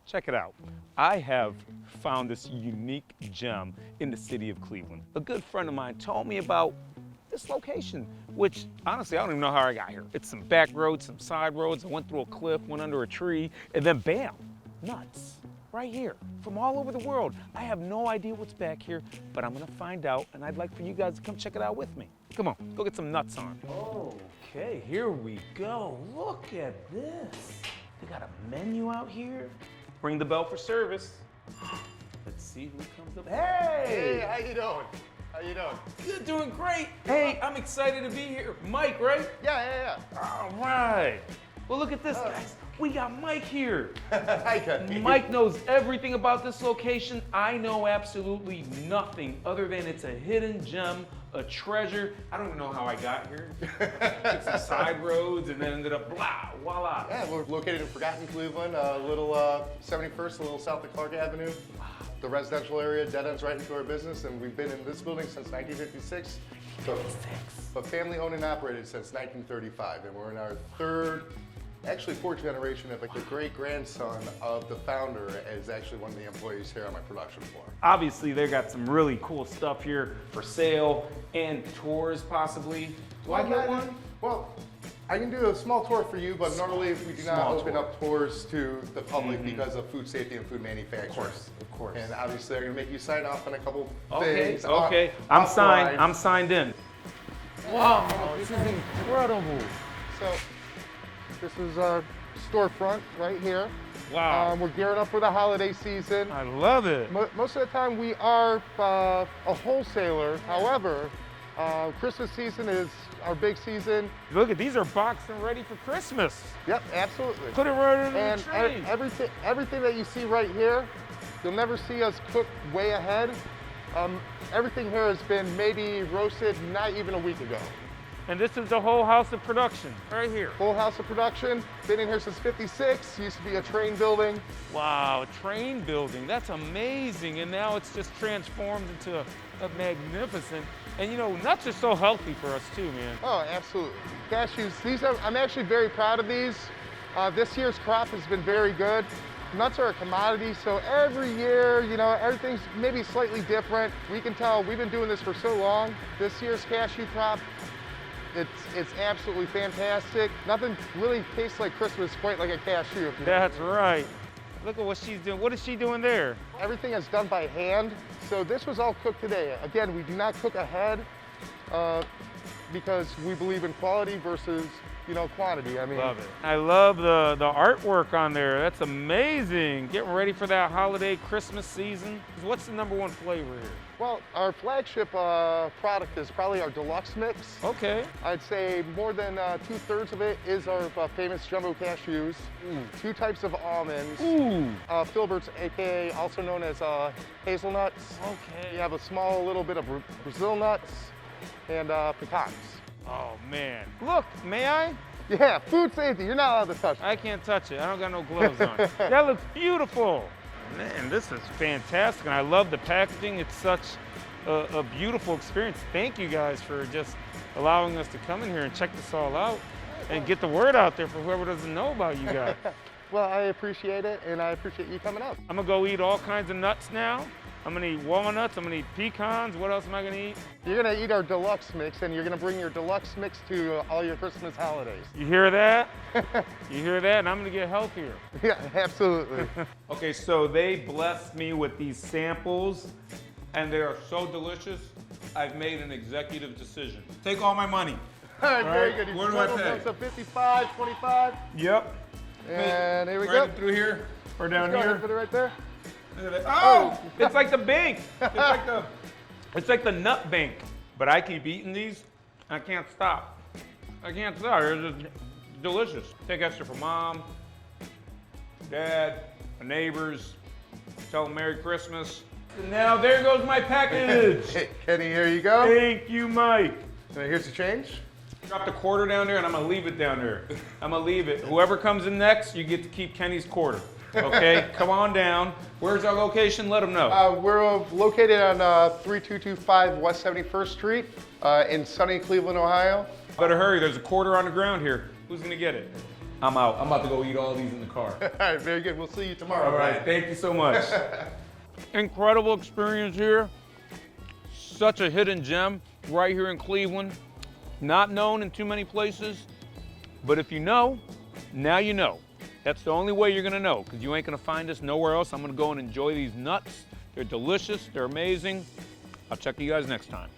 Check it out. I have found this unique gem in the city of Cleveland. A good friend of mine told me about this location, which honestly, I don't even know how I got here. It's some back roads, some side roads. I went through a cliff, went under a tree, and then bam, nuts. Right here, from all over the world. I have no idea what's back here, but I'm gonna find out, and I'd like for you guys to come check it out with me. Come on, go get some nuts on. Okay, here we go. Look at this. They got a menu out here. Ring the bell for service. Let's see who comes up. Hey! Hey, how you doing? How you doing? You're doing great. Hey, I'm excited to be here. Mike, right? Yeah. All right. Well, look at this, guys. We got Mike here. Hi, Ken. Mike knows everything about this location. I know absolutely nothing other than it's a hidden gem, a treasure. I don't even know how I got here. Took some side roads and then ended up blah, voila. Yeah, we're located in Forgotten, Cleveland, a little 71st, a little south of Clark Avenue. The residential area dead ends right into our business, and we've been in this building since 1956. But family owned and operated since 1935, and we're in our fourth generation of like the great-grandson of the founder is actually one of the employees here on my production floor. Obviously, they got some really cool stuff here for sale and tours possibly. Do I get one? Well, I can do a small tour for you, but normally we do not open up tours to the public because of food safety and food manufacturing. Of course. And obviously they're gonna make you sign off on a couple things. Okay. I'm signed in. Wow, this is incredible. So, this is our storefront right here. Wow. We're gearing up for the holiday season. I love it. Most of the time we are a wholesaler. However, Christmas season is our big season. Look at these are boxed and ready for Christmas. Yep, absolutely. Put it right in And the tree. everything that you see right here, you'll never see us cook way ahead. Everything here has been maybe roasted not even a week ago. And this is the whole house of production, right here. Full house of production, been in here since '56, used to be a train building. Wow, a train building, that's amazing. And now it's just transformed into a magnificent, and you know, nuts are so healthy for us too, man. Oh, absolutely. Cashews, I'm actually very proud of these. This year's crop has been very good. Nuts are a commodity, so every year, you know, everything's maybe slightly different. We can tell we've been doing this for so long. This year's cashew crop, it's absolutely fantastic. Nothing really tastes like Christmas quite like a cashew. That's right. Look at what she's doing. What is she doing there? Everything is done by hand. So this was all cooked today. Again, we do not cook ahead because we believe in quality versus, you know, quantity. I mean, love it. I love the artwork on there. That's amazing. Getting ready for that holiday Christmas season. What's the #1 flavor here? Well, our flagship product is probably our deluxe mix. Okay. I'd say more than 2/3 of it is our famous jumbo cashews. 2 types of almonds. Filberts, aka also known as hazelnuts. Okay. You have a small little bit of Brazil nuts and pecans. Oh man. Look, may I? Yeah, food safety. You're not allowed to touch it. I can't touch it. I don't got no gloves on. That looks beautiful. Man, this is fantastic, and I love the packaging. It's such a beautiful experience. Thank you guys for just allowing us to come in here and check this all out and get the word out there for whoever doesn't know about you guys. Well, I appreciate it, and I appreciate you coming out. I'm gonna go eat all kinds of nuts now. I'm gonna eat walnuts, I'm gonna eat pecans. What else am I gonna eat? You're gonna eat our deluxe mix, and you're gonna bring your deluxe mix to all your Christmas holidays. You hear that? You hear that? And I'm gonna get healthier. Yeah, absolutely. Okay, so they blessed me with these samples, and they are so delicious, I've made an executive decision. Take all my money. All right, very good. Where do I pay? So 55, 25. Yep. And here we right go. through here or down Go ahead, here. put it right there. Oh, it's like the bank. It's like the nut bank. But I keep eating these. I can't stop. I can't stop. They're just delicious. Take extra for mom, dad, my neighbors. Tell them Merry Christmas. And now there goes my package. Hey, Kenny, here you go. Thank you, Mike. Here's the change. Drop the quarter down there, and I'm gonna leave it down there. I'm gonna leave it. Whoever comes in next, you get to keep Kenny's quarter. Okay, come on down. Where's our location? Let them know. We're located on 3225 West 71st Street in sunny Cleveland, Ohio. Better hurry, there's a quarter on the ground here. Who's gonna get it? I'm out. I'm about to go eat all these in the car. All right, very good. We'll see you tomorrow. All right, thank you so much. Incredible experience here. Such a hidden gem right here in Cleveland. Not known in too many places, but if you know, now you know. That's the only way you're gonna know, because you ain't gonna find this nowhere else. I'm gonna go and enjoy these nuts. They're delicious, they're amazing. I'll check you guys next time.